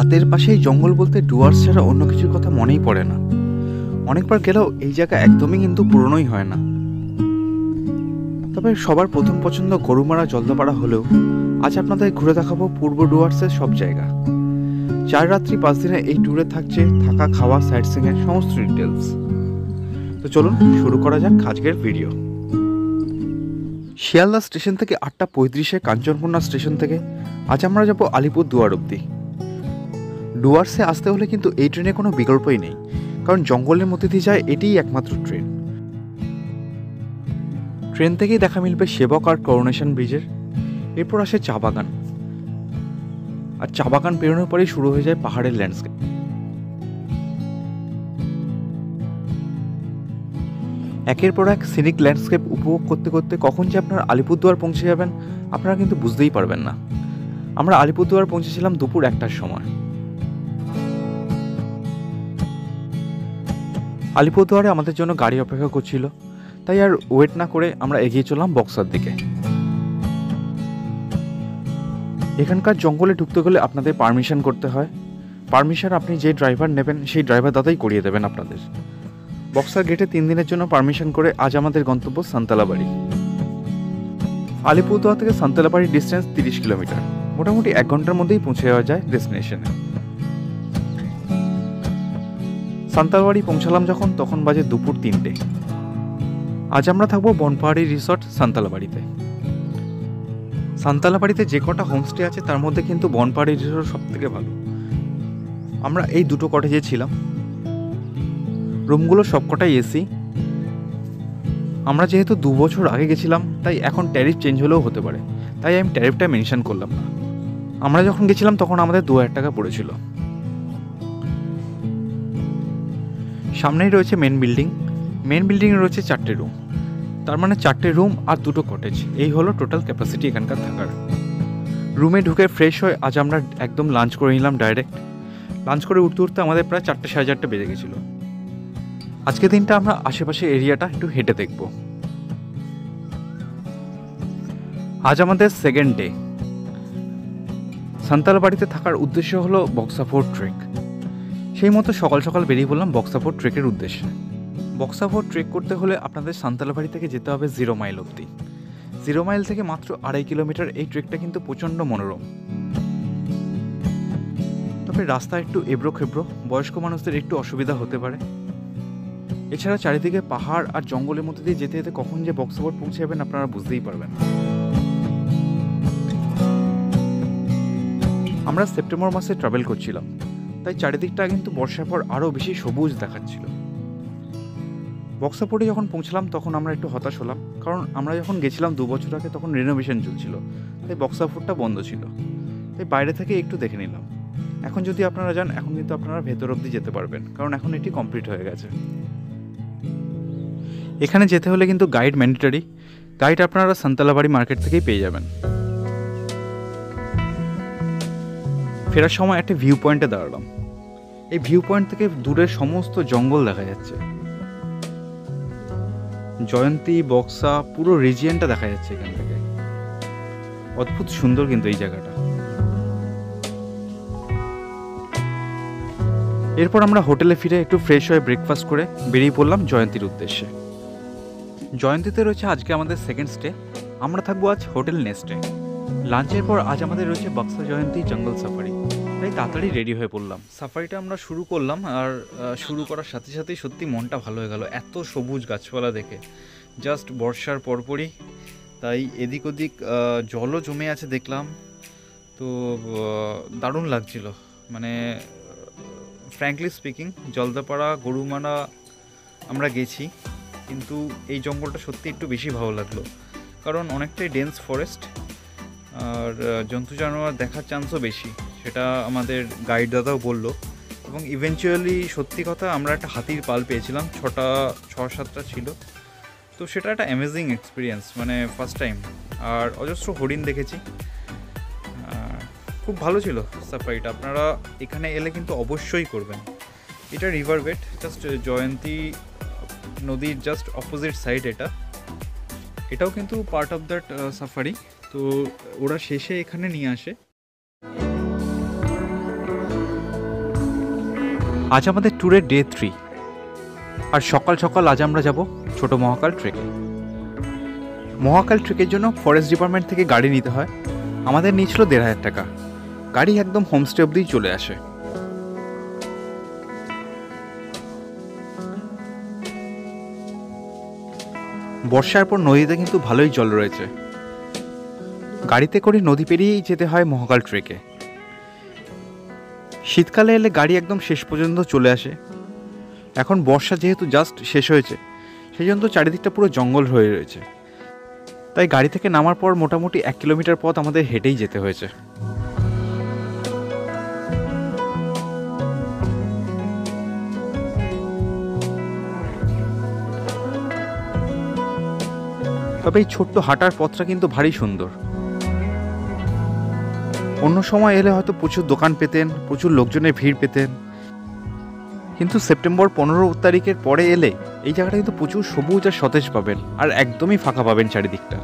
হাতের পাশেই জঙ্গল বলতে ডুয়ার্স ছাড়া অন্য কিছুর কথা মনেই পড়ে না। অনেকবার গেলেও এই জায়গা একদমই কিন্তু পুরনোই হয় না। তবে সবার প্রথম পছন্দ গরুমারা জলদাপাড়া হলেও আজ আপনাদের ঘুরে দেখাবো পূর্ব ডুয়ার্সের সব জায়গা। 4 রাত্রি 5 দিনে এই ট্যুরে থাকছে থাকা, খাওয়া, সাইট সিইংয়ের সমস্ত ডিটেলস। তো চলুন শুরু করা যাক আজকের ভিডিও। শিয়ালদা স্টেশন থেকে 8:35-এ কাঞ্চনকন্যা স্টেশন থেকে আজ আমরা যাব আলিপুরদুয়ার অবধি। ডুয়ার্সে আসতে হলে কিন্তু এই ট্রেনে কোনো বিকল্পই নেই, কারণ জঙ্গলের মধ্যে দিয়ে যায় এটিই একমাত্র ট্রেন। ট্রেন থেকেই দেখা মিলবে সেবক আর করোনেশন ব্রিজের, এরপর আসে চা বাগান, আর চা বাগান পেরোনোর পরেই শুরু হয়ে যায় পাহাড়ের ল্যান্ডস্কেপ। একের পর এক সিনিক ল্যান্ডস্কেপ উপভোগ করতে করতে কখন যে আপনারা আলিপুরদুয়ার পৌঁছে যাবেন আপনারা কিন্তু বুঝতেই পারবেন না। আমরা আলিপুরদুয়ার পৌঁছেছিলাম দুপুর 1টার সময়। আলিপুরদুয়ারে আমাদের জন্য গাড়ি অপেক্ষা করছিল, তাই আর ওয়েট না করে আমরা এগিয়ে চললাম বক্সার দিকে। এখানকার জঙ্গলে ঢুকতে গেলে আপনাদের পারমিশন করতে হয়। পারমিশন আপনি যে ড্রাইভার নেবেন সেই ড্রাইভার দাদাই করিয়ে দেবেন আপনাদের। বক্সার গেটে 3 দিনের জন্য পারমিশন করে আজ আমাদের গন্তব্য সান্তালাবাড়ি। আলিপুরদুয়ার থেকে সান্তালাবাড়ির ডিস্টেন্স 30 কিলোমিটার, মোটামুটি 1 ঘন্টার মধ্যেই পৌঁছে যাওয়া যায় ডেস্টিনেশনে। সান্তালবাড়ি পৌঁছালাম যখন তখন বাজে দুপুর 3টে। আজ আমরা থাকবো বনপাহাড়ি রিসর্ট সান্তালাবাড়িতে। সান্তালাবাড়িতে যে কটা হোমস্টে আছে তার মধ্যে কিন্তু বনপাহাড়ি রিসর্ট সব থেকে ভালো। আমরা এই দুটো কটেজে ছিলাম, রুমগুলো সবকটাই এসি। আমরা যেহেতু 2 বছর আগে গেছিলাম তাই এখন ট্যারিফ চেঞ্জ হলেও হতে পারে, তাই আমি ট্যারিফটা মেনশন করলাম না। আমরা যখন গেছিলাম তখন আমাদের 2000 টাকা পড়েছিল। সামনেই রয়েছে মেন বিল্ডিং। মেন বিল্ডিংয়ে রয়েছে 4টে রুম, তার মানে 4টে রুম আর 2টো কটেজ, এই হলো টোটাল ক্যাপাসিটি এখানকার থাকার। রুমে ঢুকে ফ্রেশ হয়ে আজ আমরা একদম লাঞ্চ করে নিলাম ডাইরেক্ট। লাঞ্চ করে উঠতে উঠতে আমাদের প্রায় 4টে 4:30 বেজে গেছিলো। আজকে দিনটা আমরা আশেপাশে এরিয়াটা একটু হেঁটে দেখব। আজ আমাদের সেকেন্ড ডে। সান্তালবাড়িতে থাকার উদ্দেশ্য হলো বক্সা ফোর্ট ট্রেক। সেই মতো সকাল সকাল বেরিয়ে পড়লাম বক্সা ফোর্ট ট্রেকের উদ্দেশ্যে। বক্সা ফোর্ট ট্রেক করতে হলে আপনাদের সান্তালবাড়ি থেকে যেতে হবে 0 মাইল অবধি। 0 মাইল থেকে মাত্র 2.5 কিলোমিটার। এই ট্রেকটা কিন্তু প্রচণ্ড মনোরম, তবে রাস্তা একটু এবড়ো খেবড়ো, বয়স্ক মানুষদের একটু অসুবিধা হতে পারে। এছাড়া চারিদিকে পাহাড় আর জঙ্গলের মধ্যে দিয়ে যেতে যেতে কখন যে বক্সা ফোর্ট পৌঁছে যাবেন আপনারা বুঝতেই পারবেন। আমরা সেপ্টেম্বর মাসে ট্রাভেল করছিলাম, তাই চারিদিকটা কিন্তু বর্ষার পর আরও বেশি সবুজ দেখাচ্ছিল। বক্সা ফোর্টে যখন পৌঁছলাম তখন আমরা একটু হতাশ হলাম, কারণ আমরা যখন গেছিলাম 2 বছর আগে তখন রিনোভেশন চলছিল, তাই বক্সা ফোর্টটা বন্ধ ছিল। তাই বাইরে থেকে একটু দেখে নিলাম। এখন যদি আপনারা যান এখন কিন্তু আপনারা ভেতর অবধি যেতে পারবেন, কারণ এখন এটি কমপ্লিট হয়ে গেছে। এখানে যেতে হলে কিন্তু গাইড ম্যান্ডেটরি। গাইড আপনারা সান্তালাবাড়ি মার্কেট থেকেই পেয়ে যাবেন। ফেরার সময় একটা ভিউ পয়েন্টে দাঁড়ালাম। এই ভিউ পয়েন্ট থেকে দূরের সমস্ত জঙ্গল দেখা যাচ্ছে। জয়ন্তী, বক্সা, পুরো রিজিয়নটা দেখা যাচ্ছে এখান থেকে। অদ্ভুত সুন্দর কিন্তু এই জায়গাটা। এরপর আমরা হোটেলে ফিরে একটু ফ্রেশ হয়ে ব্রেকফাস্ট করে বেরিয়ে পড়লাম জয়ন্তীর উদ্দেশ্যে। জয়ন্তীতে রয়েছে আজকে আমাদের সেকেন্ড স্টে। আমরা থাকবো আজ হোটেল নেস্টে। লাঞ্চের পর আজ আমাদের রয়েছে বক্সা জয়ন্তী জঙ্গল সাফারি, তাই তাড়াতাড়ি রেডি হয়ে পড়লাম। সাফারিটা আমরা শুরু করলাম, আর শুরু করার সাথে সাথেই সত্যি মনটা ভালো হয়ে গেল এত সবুজ গাছপালা দেখে। জাস্ট বর্ষার পরপরই, তাই এদিক ওদিক জলও জমে আছে দেখলাম, তো দারুণ লাগছিল। মানে ফ্র্যাঙ্কলি স্পিকিং, জলদাপাড়া, গরুমারা আমরা গেছি, কিন্তু এই জঙ্গলটা সত্যি একটু বেশি ভালো লাগলো, কারণ অনেকটাই ডেন্স ফরেস্ট আর জন্তু জানোয়ার দেখার চান্সও বেশি, সেটা আমাদের গাইড দাদাও বললো। এবং ইভেনচুয়ালি সত্যি কথা আমরা একটা হাতির পাল পেয়েছিলাম, 6-7টা ছিল, তো সেটা একটা অ্যামেজিং এক্সপিরিয়েন্স, মানে ফার্স্ট টাইম। আর অজস্র হরিণ দেখেছি, খুব ভালো ছিল সাফারিটা। আপনারা এখানে এলে কিন্তু অবশ্যই করবেন। এটা রিভার বেড, জাস্ট জয়ন্তী নদীর জাস্ট অপোজিট সাইড। এটাও কিন্তু পার্ট অফ দ্যাট সাফারি, তো ওরা শেষে এখানে নিয়ে আসে। আজ আমাদের ট্যুরের ডে 3, আর সকাল সকাল আজ আমরা যাব ছোট মহাকাল ট্রেকে। মহাকাল ট্রেকের জন্য ফরেস্ট ডিপার্টমেন্ট থেকে গাড়ি নিতে হয়। আমাদের নিয়েছিল ১,৫০০ টাকা। গাড়ি একদম হোমস্টে অবধি চলে আসে। বর্ষার পর নদীতে কিন্তু ভালোই জল রয়েছে। গাড়িতে করে নদী পেরিয়েই যেতে হয় মহাকাল ট্রেকে। শীতকালে এলে গাড়ি একদম শেষ পর্যন্ত চলে আসে। এখন বর্ষা যেহেতু জাস্ট শেষ হয়েছে, সেই জন্য চারিদিকটা পুরো জঙ্গল হয়ে রয়েছে। তাই গাড়ি থেকে নামার পর মোটামুটি 1 কিলোমিটার পথ আমাদের হেঁটেই যেতে হয়েছে। তবে এই ছোট্ট হাঁটার পথটা কিন্তু ভারী সুন্দর। অন্য সময় এলে হয়তো প্রচুর দোকান পেতেন, প্রচুর লোকজনের ভিড় পেতেন, কিন্তু সেপ্টেম্বর 15 তারিখের পরে এলে এই জায়গাটা কিন্তু প্রচুর সবুজ আর সতেজ পাবেন, আর একদমই ফাঁকা পাবেন চারিদিকটা।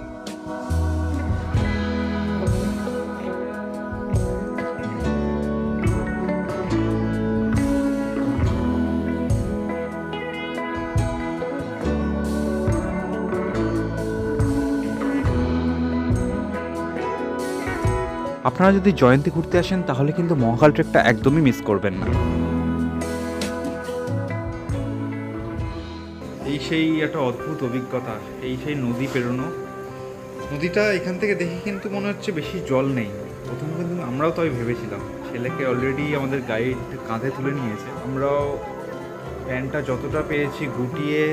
আপনারা যদি জয়ন্তী ঘুরতে আসেন তাহলে কিন্তু মহাকাল ট্রেকটা একদমই মিস করবেন না। এই সেই একটা অদ্ভুত অভিজ্ঞতা, এই সেই নদী পেরোনো। নদীটা এখান থেকে দেখে কিন্তু মনে হচ্ছে বেশি জল নেই। প্রথম কিন্তু আমরাও তাই ভেবেছিলাম। ছেলেকে অলরেডি আমাদের গাইড কাঁধে তুলে নিয়েছে। আমরাও প্যান্টটা যতটা পেরেছি গুটিয়ে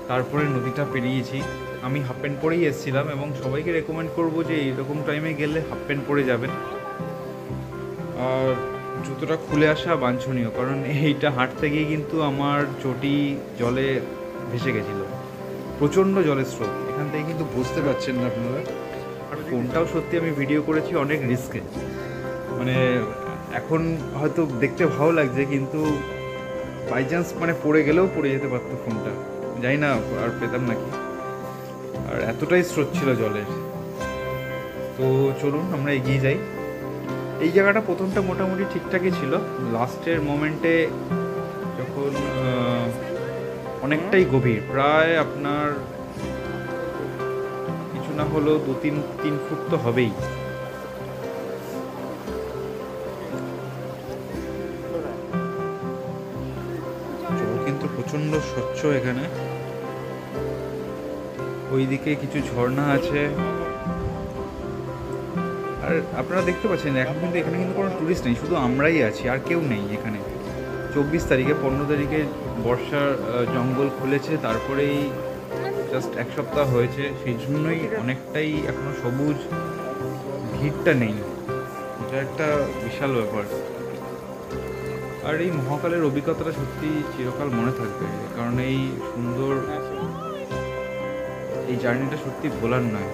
তারপরে নদীটা পেরিয়েছি। আমি হাফ প্যান্ট পরেই এসেছিলাম এবং সবাইকে রেকমেন্ড করবো যে এইরকম টাইমে গেলে হাফ প্যান্ট পরে যাবেন। আর জুতোটা খুলে আসা বাঞ্ছনীয়, কারণ এইটা হাঁটতে গিয়ে কিন্তু আমার চটি জলে ভেসে গেছিল। প্রচণ্ড জলের স্রোত, এখান থেকে কিন্তু বুঝতে পারছেন না আপনারা। আর ফোনটাও সত্যি আমি ভিডিও করেছি অনেক রিস্কে। মানে এখন হয়তো দেখতে ভালো লাগছে, কিন্তু বাই চান্স মানে পড়ে গেলেও পড়ে যেতে পারতো ফোনটা, জানি না আর পেতাম নাকি। আর এতটাই স্রোত ছিল জলের। তো চলুন আমরা এগিয়ে যাই। এই জায়গাটা প্রথমটা মোটামুটি ঠিকঠাকই ছিল। লাস্টের মোমেন্টে যখন অনেকটাই গভীর, প্রায় আপনার কিছু না হলেও 2-3 ফুট তো হবেই। জল কিন্তু প্রচণ্ড স্বচ্ছ এখানে। ওইদিকে কিছু ঝর্ণা আছে। আর আপনারা দেখতে পাচ্ছেন এখন কিন্তু এখানে কিন্তু কোনো টুরিস্ট নেই, শুধু আমরাই আছি, আর কেউ নেই এখানে। 24 তারিখে 15 তারিখে বর্ষার জঙ্গল খুলেছে, তারপরেই জাস্ট 1 সপ্তাহ হয়েছে, সেই জন্যই অনেকটাই এখনো সবুজ, ভিড়টা নেই। এটা একটা বিশাল ব্যাপার। আর এই মহাকালের অভিজ্ঞতাটা সত্যি চিরকাল মনে থাকবে, কারণ এই সুন্দর এই জার্নিটা সত্যি ভোলার নয়।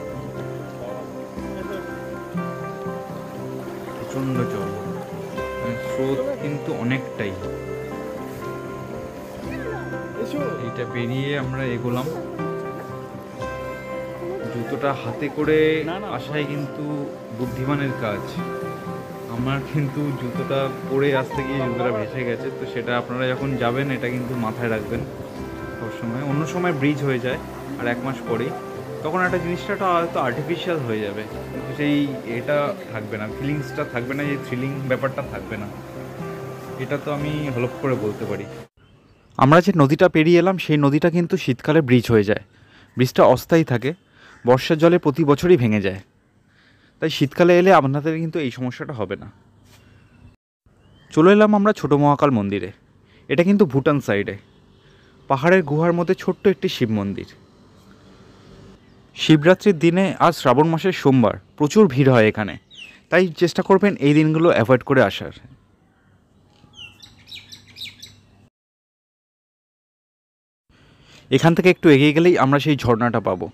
প্রচণ্ড জল, স্রোত কিন্তু অনেকটাই। এইটা পেরিয়ে আমরা এগোলাম। জুতোটা হাতে করে আসাই কিন্তু বুদ্ধিমানের কাজ। আমার কিন্তু জুতোটা পরে আসতে গিয়ে জুতোটা ভেসে গেছে। তো সেটা আপনারা যখন যাবেন এটা কিন্তু মাথায় রাখবেন সবসময়। অন্য সময় ব্রিজ হয়ে যায়, আর 1 মাস পরেই তখন একটা জিনিসটা হয়তো আর্টিফিশিয়াল হয়ে যাবে, কিন্তু সেই এটা থাকবে না, ফিলিংসটা থাকবে না, যে থ্রিলিং ব্যাপারটা থাকবে না। এটা তো আমি হলপ করে বলতে পারি। আমরা যে নদীটা পেরিয়ে এলাম সেই নদীটা কিন্তু শীতকালে ব্রিজ হয়ে যায়। ব্রিজটা অস্থায়ী থাকে, বর্ষার জলে প্রতি বছরই ভেঙে যায়। তাই শীতকালে এলে আপনাদের কিন্তু এই সমস্যাটা হবে না। চলে এলাম আমরা ছোট মহাকাল মন্দিরে। এটা কিন্তু ভুটান সাইডে পাহাড়ের গুহার মধ্যে ছোট্ট একটি শিব মন্দির। শিবরাত্রির দিনে আজ শ্রাবণ মাসের সোমবার প্রচুর ভিড় হয় এখানে, তাই চেষ্টা করবেন এই দিনগুলো অ্যাভয়েড করে আসার। এখান থেকে একটু এগিয়ে গেলেই আমরা সেই ঝর্ণাটা পাবো,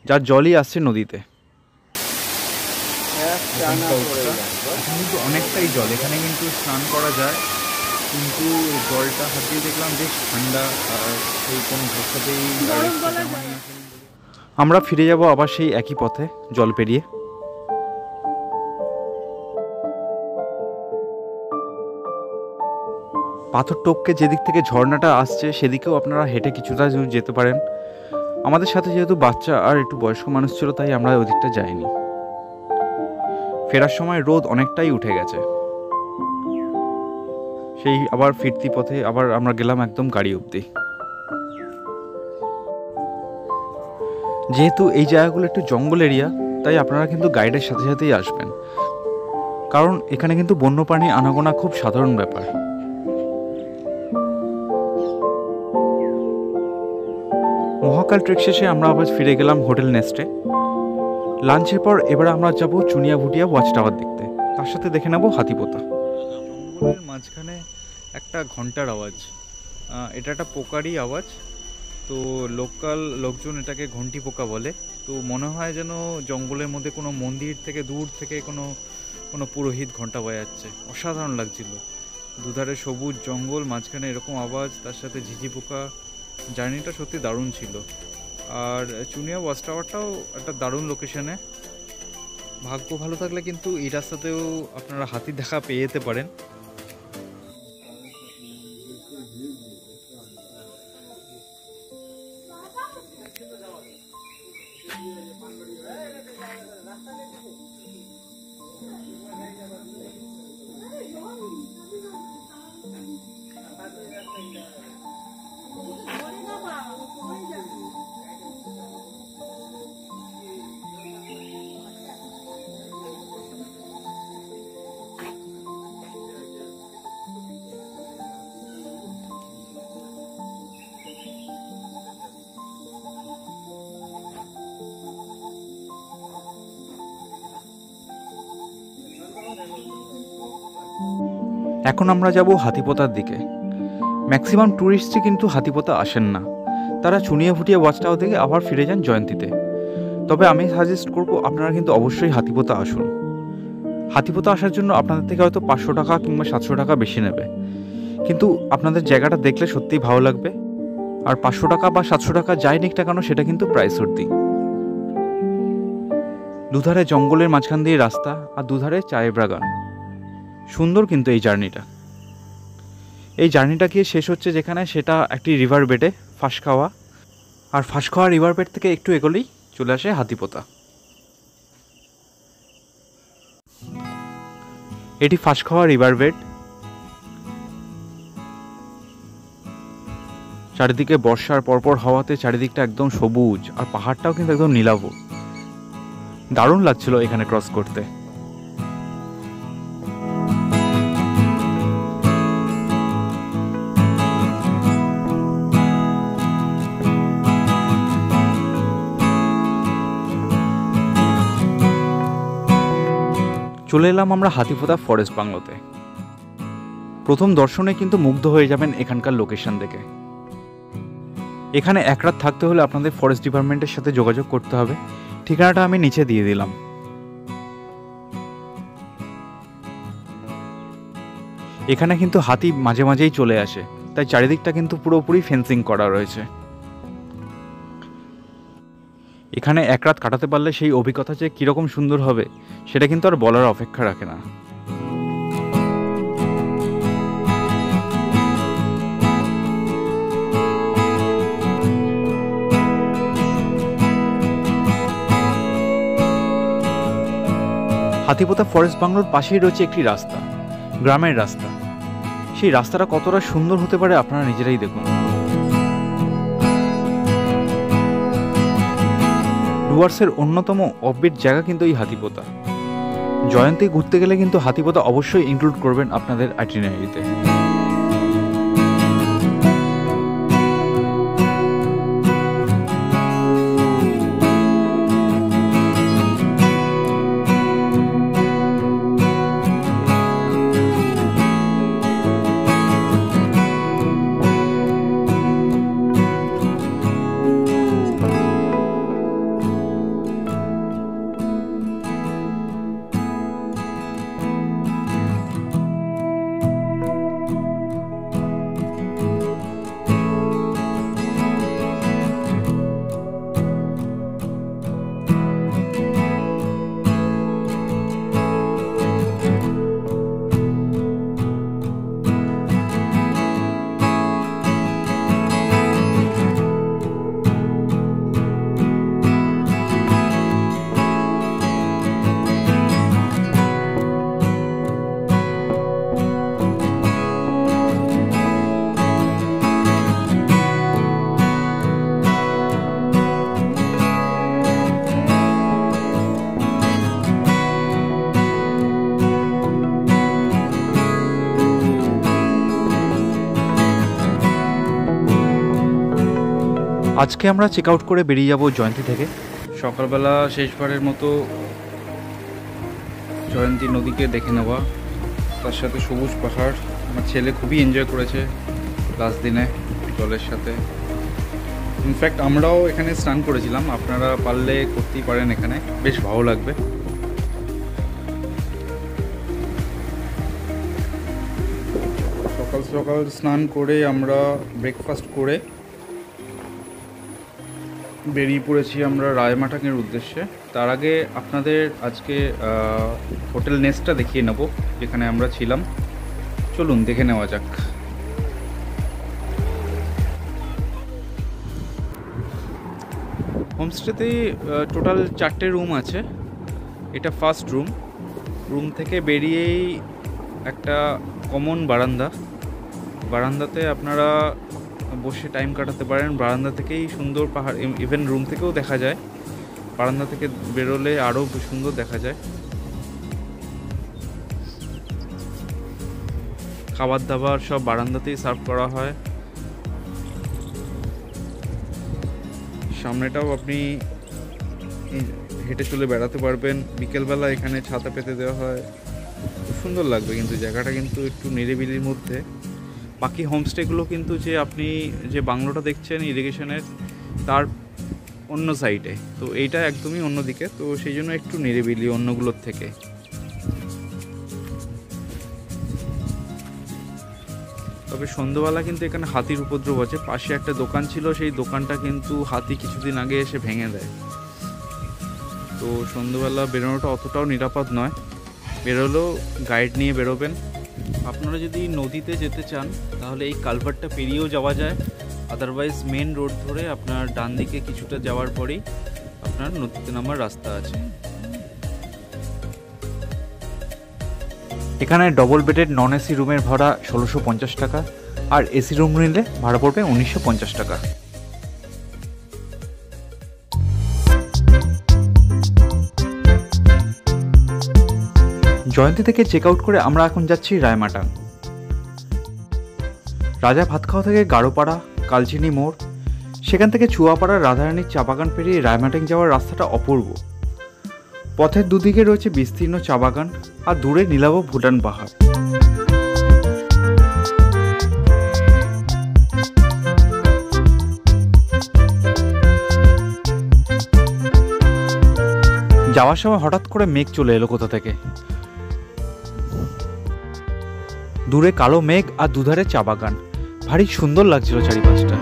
যার জলই আসছে নদীতে। কিন্তু অনেকটাই জল, এখানে কিন্তু স্নান করা যায়, কিন্তু জলটা হাতিয়ে দেখলাম বেশ ঠান্ডা, আর সেই কোনো ভরসাতেই আমরা ফিরে যাব আবার সেই একই পথে জল পেরিয়ে। পাথর টপকে যেদিক থেকে ঝর্ণাটা আসছে সেদিকেও আপনারা হেঁটে কিছুটা দূর যেতে পারেন। আমাদের সাথে যেহেতু বাচ্চা আর একটু বয়স্ক মানুষ ছিল, তাই আমরা ওই দিকটা যাইনি। ফেরার সময় রোদ অনেকটাই উঠে গেছে। সেই আবার ফিরতি পথে আবার আমরা গেলাম একদম গাড়ি অবধি। যেহেতু এই জায়গাগুলো একটু জঙ্গল এরিয়া, তাই আপনারা কিন্তু গাইডের সাথে সাথেই আসবেন, কারণ এখানে কিন্তু বন্যপ্রাণী আনাগোনা খুব সাধারণ ব্যাপার। মহাকাল ট্রেক শেষে আমরা আবার ফিরে গেলাম হোটেল নেস্টে। লাঞ্চের পর এবার আমরা যাব চুনিয়া ভুটিয়া ওয়াচ টাওয়ার দেখতে, তার সাথে দেখে নেব হাতিপোতা। জঙ্গলের মাঝখানে একটা ঘন্টার আওয়াজ, এটা একটা পোকারই আওয়াজ। তো লোকাল লোকজন এটাকে ঘন্টি পোকা বলে। তো মনে হয় যেন জঙ্গলের মধ্যে কোনো মন্দির থেকে দূর থেকে কোনো পুরোহিত ঘন্টা বাজাচ্ছে। অসাধারণ লাগছিল। দুধারে সবুজ জঙ্গল, মাঝখানে এরকম আওয়াজ, তার সাথে ঝিঝি পোকা। জার্নিটা সত্যি দারুণ ছিল। আর চুনিয়া ওয়াচ টাওয়ারটাও একটা দারুণ লোকেশনে। ভাগ্য ভালো থাকলে কিন্তু এই রাস্তাতেও আপনারা হাতি দেখা পেয়ে যেতে পারেন। এখন আমরা যাব হাতিপোতার দিকে। ম্যাক্সিমাম ট্যুরিস্টই কিন্তু হাতিপোতা আসেন না, তারা চুনিয়া ভুটিয়া ওয়াচ টাওয়ার থেকে আবার ফিরে যান জয়ন্তীতে। তবে আমি সাজেস্ট করব আপনারা কিন্তু অবশ্যই হাতিপোতা আসুন। হাতিপোতা আসার জন্য আপনাদের থেকে হয়তো 500 টাকা কিংবা 700 টাকা বেশি নেবে, কিন্তু আপনাদের জায়গাটা দেখলে সত্যিই ভালো লাগবে। আর 500 টাকা বা 700 টাকা যাই নিক না কেন, সেটা কিন্তু প্রাইস উঠতি। দুধারে জঙ্গলের মাঝখান দিয়ে রাস্তা, আর দুধারে চায়ের বাগান। সুন্দর কিন্তু এই জার্নিটা গিয়ে শেষ হচ্ছে যেখানে, সেটা একটি রিভার বেডে, ফাঁসখাওয়া। আর ফাঁসখাওয়া রিভার বেড থেকে একটু এগোলেই চলে আসে হাতিপোতা। এটি ফাঁসখাওয়া রিভার বেড। চারিদিকে বর্ষার পরপর হওয়াতে চারিদিকটা একদম সবুজ, আর পাহাড়টাও কিন্তু একদম নীলাভ। দারুণ লাগছিল এখানে ক্রস করতে। চলে এলাম আমরা হাতিপোতা ফরেস্ট বাংলোতে। প্রথম দর্শনে কিন্তু মুগ্ধ হয়ে যাবেন এখানকার লোকেশন দেখে। এখানে এক রাত থাকতে হলে আপনাদের ফরেস্ট ডিপার্টমেন্টের সাথে যোগাযোগ করতে হবে। ঠিকানাটা আমি নিচে দিয়ে দিলাম। এখানে কিন্তু হাতি মাঝে মাঝেই চলে আসে, তাই চারিদিকটা কিন্তু পুরোপুরি ফেন্সিং করা রয়েছে। এখানে এক রাত কাটাতে পারলে সেই অভিজ্ঞতা যে কীরকম সুন্দর হবে, সেটা কিন্তু আর বলার অপেক্ষা রাখে না। হাতিপোতা ফরেস্ট বাংলোর পাশেই রয়েছে একটি রাস্তা, গ্রামের রাস্তা। সেই রাস্তাটা কতটা সুন্দর হতে পারে আপনারা নিজেরাই দেখুন। ডুয়ার্সের অন্যতম অফবিট জায়গা কিন্তু এই হাতিপোতা। জয়ন্তী ঘুরতে গেলে কিন্তু হাতিপোতা অবশ্যই ইনক্লুড করবেন আপনাদের আইটিনারিতে। আজকে আমরা চেক আউট করে বেরিয়ে যাব জয়ন্তী থেকে। সকালবেলা শেষবারের মতো জয়ন্তী নদীকে দেখে নেওয়া, তার সাথে সবুজ পাহাড়। আমার ছেলে খুবই এনজয় করেছে লাস্ট দিনে জলের সাথে। ইনফ্যাক্ট আমরাও এখানে স্নান করেছিলাম, আপনারা পারলে করতেই পারেন, এখানে বেশ ভালো লাগবে। সকাল সকাল স্নান করে আমরা ব্রেকফাস্ট করে বেরিয়ে পড়েছি আমরা রায়মাটাংয়ের উদ্দেশ্যে। তার আগে আপনাদের আজকে হোটেল নেস্টটা দেখিয়ে নেব যেখানে আমরা ছিলাম। চলুন দেখে নেওয়া যাক। হোমস্টেতে টোটাল 4টে রুম আছে। এটা ফার্স্ট রুম থেকে বেরিয়েই একটা কমন বারান্দাতে আপনারা বসে টাইম কাটাতে পারেন। বারান্দা থেকেই সুন্দর পাহাড়, ইভেন রুম থেকেও দেখা যায়। বারান্দা থেকে বেরোলে আরও সুন্দর দেখা যায়। খাবার দাবার সব বারান্দাতেই সার্ভ করা হয়। সামনেটাও আপনি হেঁটে চলে বেড়াতে পারবেন। বিকেলবেলা এখানে ছাতা পেতে দেওয়া হয়, খুব সুন্দর লাগবে। কিন্তু জায়গাটা কিন্তু একটু নিরিবিলির মধ্যে। বাকি হোমস্টেগুলো কিন্তু যে আপনি যে বাংলোটা দেখছেন ইরিগেশনের, তার অন্য সাইডে, তো এইটা একদমই অন্যদিকে, তো সেই জন্য একটু নিরিবিলি অন্যগুলোর থেকে। তবে সন্ধ্যাবেলা কিন্তু এখানে হাতির উপদ্রব আছে। পাশে একটা দোকান ছিল, সেই দোকানটা কিন্তু হাতি কিছুদিন আগে এসে ভেঙে দেয়। তো সন্ধ্যাবেলা বেরোনোটা অতটাও নিরাপদ নয়, বেরোলেও গাইড নিয়ে বেরোবেন। আপনারা যদি নদীতে যেতে চান তাহলে এই কালভার্টটা পেরিয়েও যাওয়া যায়, আদারওয়াইজ মেন রোড ধরে আপনার ডান দিকে কিছুটা যাওয়ার পরেই আপনার নদীতে নামার রাস্তা আছে। এখানে ডবল বেডের নন এসি রুমের ভাড়া 1650 টাকা, আর এসি রুম নিলে ভাড়া পড়বে 1950 টাকা। জয়ন্তী থেকে চেক আউট করে আমরা এখন যাচ্ছি রায়মাটাং। রাজা ভাতখাওয়া থেকে গাড়োপাড়া, কালচিনি মোড়, সেখান থেকে চুয়াপাড়া রাধারানীর চা বাগান পেরিয়ে রায়মাটাং যাওয়ার রাস্তাটা অপূর্ব। পথের দুদিকে রয়েছে বিস্তীর্ণ চা বাগান, আর দূরে নীলাভ ভুটান পাহাড়। যাওয়ার সময় হঠাৎ করে মেঘ চলে এলো কোথা থেকে। দূরে কালো মেঘ আর দুধারে চা বাগান, ভারী সুন্দর লাগছিল চারিপাশটা।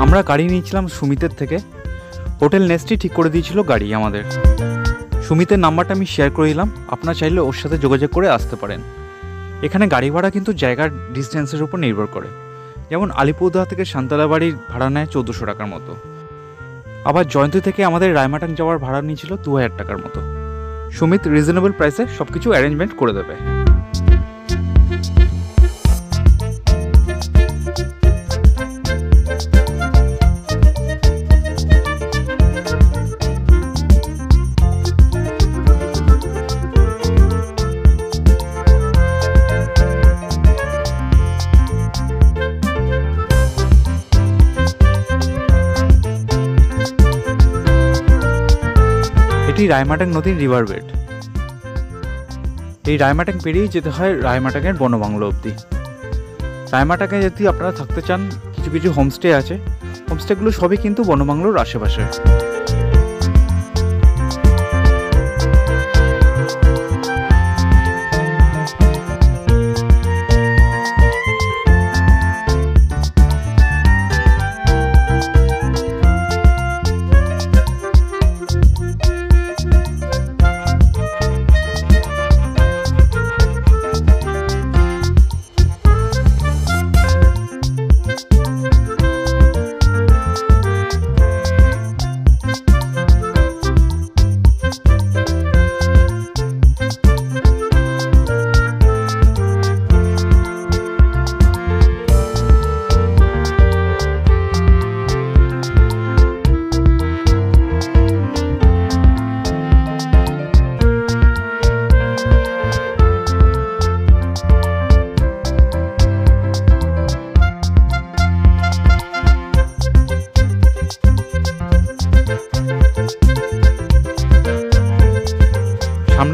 আমরা গাড়ি নিয়েছিলাম সুমিতের থেকে। হোটেল নেস্টই ঠিক করে দিয়েছিল গাড়ি আমাদের। সুমিতের নাম্বারটা আমি শেয়ার করে দিলাম, আপনারা চাইলে ওর সাথে যোগাযোগ করে আসতে পারেন। এখানে গাড়ি ভাড়া কিন্তু জায়গার ডিস্টেন্সের উপর নির্ভর করে। যেমন আলিপুরদুয়ার থেকে সান্তালা বাড়ির ভাড়া নেয় 1400 টাকার মতো। আবার জয়ন্তী থেকে আমাদের রায়মাটাং যাওয়ার ভাড়া নিয়েছিল 2000 টাকার মতো। সুমিত রিজনেবল প্রাইসে সব কিছু অ্যারেঞ্জমেন্ট করে দেবে। এটি রায়মাটাং নদীর রিভার বেড। এই রায়মাটাং পেরিয়েই যেতে হয় রায়মাটাংয়ের বনবাংলো অবধি। রায়মাটাংয়ে যদি আপনারা থাকতে চান, কিছু কিছু হোমস্টে আছে। হোমস্টেগুলো সবই কিন্তু বনবাংলোর আশেপাশে।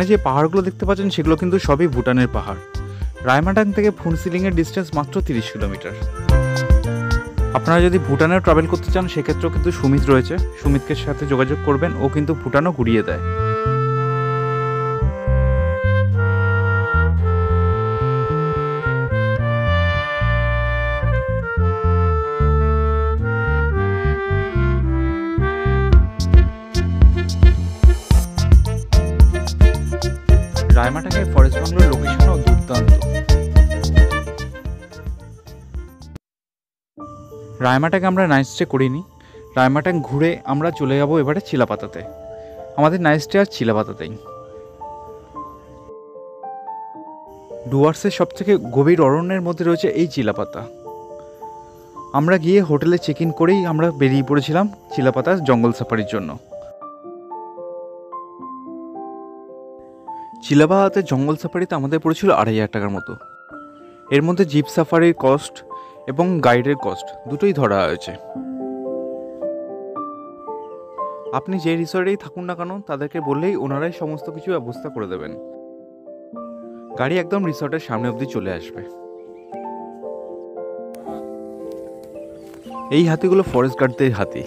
সামনে যে পাহাড়গুলো দেখতে পাচ্ছেন সেগুলো কিন্তু সবই ভুটানের পাহাড়। রায়মাটাং থেকে ফুনসিলিংয়ের ডিস্টেন্স মাত্র 30 কিলোমিটার। আপনারা যদি ভুটানেও ট্রাভেল করতে চান সেক্ষেত্রেও কিন্তু সুমিত রয়েছে, সুমিতকে সাথে যোগাযোগ করবেন, ও কিন্তু ভুটানও ঘুরিয়ে দেয়। রায়মাটাংয়ের ফরেস্ট বাংলোর লোকেশনও দুর্দান্ত। রায়মাটাকে আমরা নাইট স্টে করিনি, রায়মাটাং ঘুরে আমরা চলে যাব এবারে চিলাপাতাতে। আমাদের নাইট স্টে আর চিলাপাতাতেই। ডুয়ার্সের সবথেকে গভীর অরণ্যের মধ্যে রয়েছে এই চিলাপাতা। আমরা গিয়ে হোটেলে চেক ইন করেই আমরা বেরিয়ে পড়েছিলাম চিলাপাতার জঙ্গল সাফারির জন্য। চিলাপাতাতে জঙ্গল সাফারিতে আমাদের পড়েছিল 2500 টাকার মতো। এর মধ্যে জিপ সাফারির কস্ট এবং গাইডের কস্ট দুটোই ধরা হয়েছে। আপনি যে রিসর্টেই থাকুন না কেন তাদেরকে বললেই ওনারাই সমস্ত কিছু ব্যবস্থা করে দেবেন। গাড়ি একদম রিসর্টের সামনে অবধি চলে আসবে। এই হাতিগুলো ফরেস্ট গার্ডদের হাতি।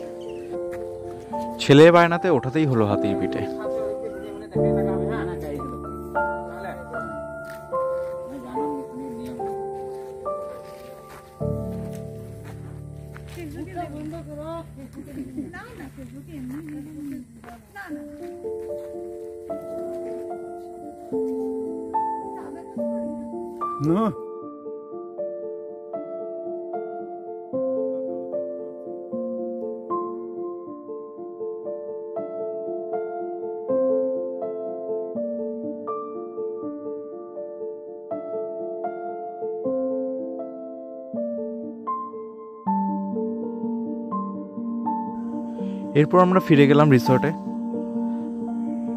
ছেলে বায়নাতে ওঠাতেই হলো হাতির পিঠে। No. এরপর আমরা ফিরে গেলাম রিসর্টে।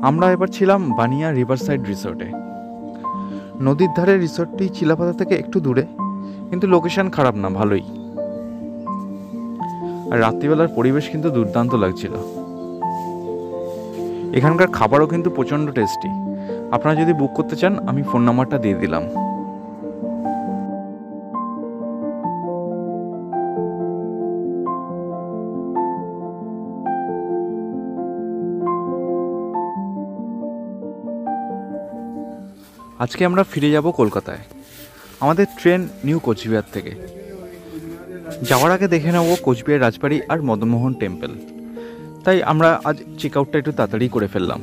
আমরা এবার ছিলাম বানিয়া রিভারসাইড রিসর্টে। নদীর ধারে রিসর্টটি চিলাপাতা থেকে একটু দূরে, কিন্তু লোকেশন খারাপ না, ভালোই। আর রাত্রিবেলার পরিবেশ কিন্তু দুর্দান্ত লাগছিল। এখানকার খাবারও কিন্তু প্রচণ্ড টেস্টি। আপনারা যদি বুক করতে চান আমি ফোন নাম্বারটা দিয়ে দিলাম। আজকে আমরা ফিরে যাব কলকাতায়। আমাদের ট্রেন নিউ কোচবিহার থেকে। যাওয়ার আগে দেখে নেব কোচবিহার রাজবাড়ি আর মদনমোহন টেম্পল। তাই আমরা আজ চেক আউটটা একটু তাড়াতাড়ি করে ফেললাম।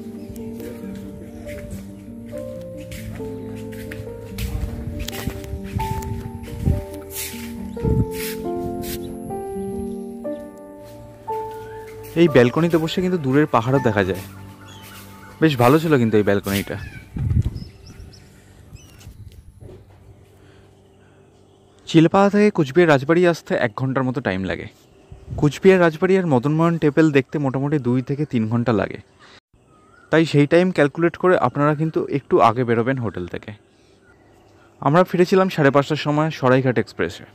এই ব্যালকনিতে বসে কিন্তু দূরের পাহাড়ও দেখা যায়। বেশ ভালো ছিল কিন্তু এই ব্যালকনিটা। চিলাপাতা থেকে কোচবিহার রাজবাড়ি আসতে 1 ঘন্টার মতো টাইম লাগে। কোচবিহার রাজবাড়ি আর মদনমোহন টেম্পল দেখতে মোটামুটি 2 থেকে 3 ঘন্টা লাগে। তাই সেই টাইম ক্যালকুলেট করে আপনারা কিন্তু একটু আগে বেরোবেন হোটেল থেকে। আমরা ফিরেছিলাম 5:30টার সময় সরাইঘাট এক্সপ্রেসে।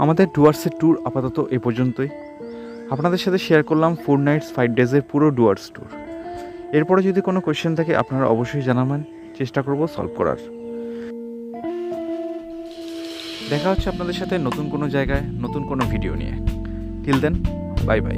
আমাদের ডুয়ার্সের ট্যুর আপাতত এ পর্যন্তই। আপনাদের সাথে শেয়ার করলাম 4 নাইটস 5 ডেজের পুরো ডুয়ার্স ট্যুর। এরপরে যদি কোনো কোয়েশ্চেন থাকে আপনারা অবশ্যই জানাবেন, চেষ্টা করব সলভ করার। দেখা হচ্ছে আপনাদের সাথে নতুন কোনো জায়গায় নতুন কোনো ভিডিও নিয়ে। Till then, bye by.